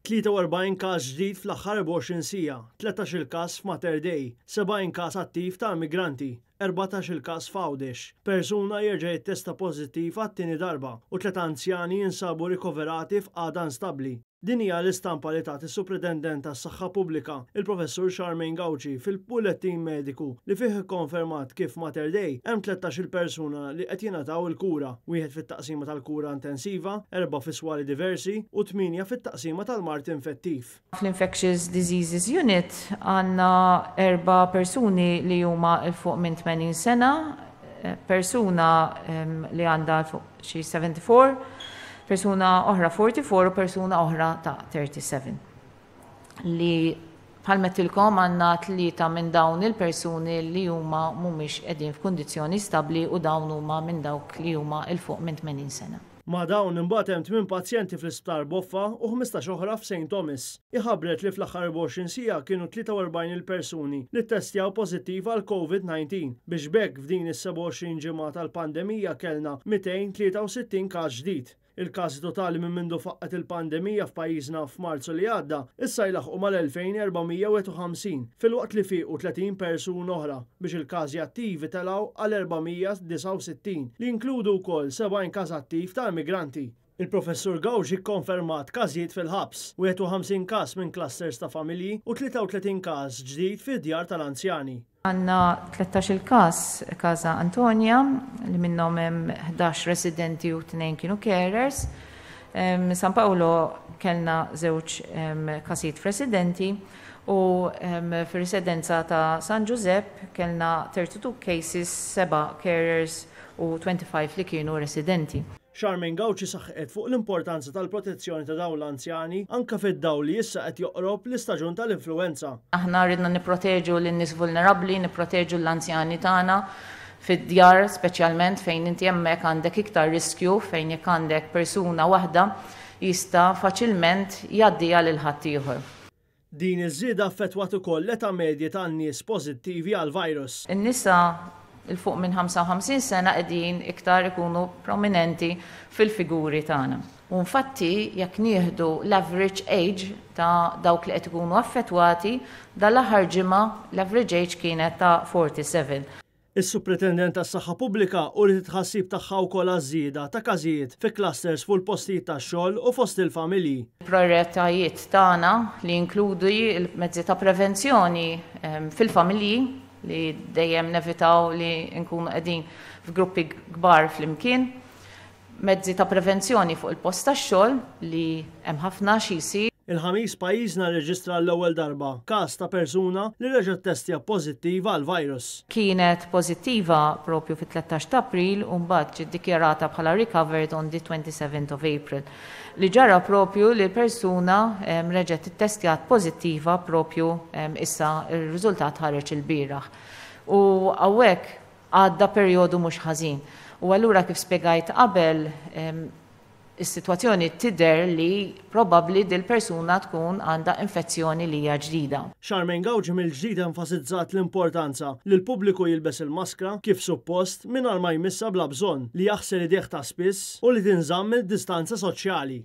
43 każ ġdid fl-aħħar 24 siegħa, 13 il-każ f'Mater Dei, 70 każ attiv ta' migranti, 14 il-każ f'Għawdex. Persuna jerġa' jittesta pożittiv għat-tieni darba u 3 anzjani jinsabu rikoverati f'qagħda instabbli. Din hija l-istampa li tagħti s-Superintendent tas-Saħħa Pubblika, il-Professur Charmaine Gauci, fil-bulletin mediku li fih ikkonfermat kif Mater Dei hemm 13 persuna li qed jingħataw il-kura, wieħed fit-taqsima tal-kura intensiva, 4 fis-swali diversi u 8 fit-taqsima tal-mart infettiv. Fl-Infectious Diseases Unit għandna 4 persuni li huma l fuq minn 80 sena, persuna li għandha fuq xi 74, persuna oħra 44 u persuna oħra ta' 37. Li bħalmettilkom għandna 3 minn dawn il-persuni li huma mhumiex qegħdin f'kundizzjoni stabbli u dawn huma minn dawk li huma il fuq minn 80 sena. Ma' dawn imbagħad hemm 8 pazjenti fl-Isptar Boffa u 15 oħra f'St. Thomas. Iħabbret li fl-aħħar 24 siegħa kienu 43 il-persuni li ttestjaw pożittiv għal COVID-19 biex bekk f'din is-27 ġimgħa tal-pandemija kellna 263 każ ġdid. Il-każi totali minn mindu faqqet il-pandemija f'pajjiżna f'Marzu li għadda issa jlaħqu mal-2451 filwaqt li fiequ 30 persuna oħra biex il-każi attivi telgħu għal 469 li jinkludu wkoll 70 każ attiv ta' immigranti. Il-Professur Gauci kkonfermat każijiet fil-ħabs, 51 każ minn clusters ta' familji u 33 każ ġdid fid-djar tal-anzjani. Għandna 13 każ Casa Antonia li minnhom hemm 11 residenti u 2 kienu carers. San Paolo kellna 2 każijiet f'residenti u fir-residenza ta' San Giuseppe kellna 32 cases, 7 carers u 25 li kienu residenti. Charmaine Gauci saħħet fuq l-importanza tal-protezzjoni ta' dawn l-anzjani anke fid-dawl li issa qed joqrob l-istaġun tal-influwenza. Aħna ridna nipproteġu lin-nies vulnerabbli, nipproteġu l-anzjani tagħna fid-djar speċjalment fejn inti hemmhekk għandek iktar riskju fejn jekk għandek persuna waħda jista' faċilment jgħaddiha lil ħadd ieħor. Din iż-żieda affettwat ukoll l-età medja tan-nies pożittivi għall-virus. In-nisa il-fuq minn 55 sena qegħdin iktar ikunu prominenti fil-figuri tagħna. U infatti jekk nieħdu l-average age ta' dawk li qed ikunu affettwati dal-aħħar ġimgħa l-average age kienet ta' 47. Is-Superintendent tas-Saħħa Pubblika urid tħassib tagħha wkoll għaż-żieda ta' każijiet fi clusters fuq il-postijiet tax-xogħol u fost il-familji. Prioritajiet tagħna li jinkludi l-mezzi ta' prevenzjoni fil-familji li dejjem nevitaw li nkunu qegħdin f'gruppi kbar flimkien, mezzi ta' prevenzjoni fuq il-post tax-xogħol li hemm ħafna xi jsir. Il-ħamis pajjiżna rreġistra l-ewwel darba każ ta' persuna li reġgħet testja pożittiva għall-virus. Kienet pożittiva propju fit-13 ta' April u mbagħad ġiet dikjarata bħala recovered on the 27th of April. Li ġara propju li l-persuna reġgħet ittestjat pożittiva propju issa ir-riżultat ħareġ il-bieraħ. U hawnhekk għadda perjodu mhux ħażin. U allura kif spjegajt qabel is-sitwazzjoni tidher li probabbli dil-persuna tkun għandha infezzjoni li hija ġdida. Charmaine Gauci mill-ġdid enfasizzat l-importanza li l-pubbliku jilbes il-maskra kif suppost mingħajr ma jmissa bla bżonn li jaħsel idejh ta' spiss u li tinżamm il-distanza soċjali.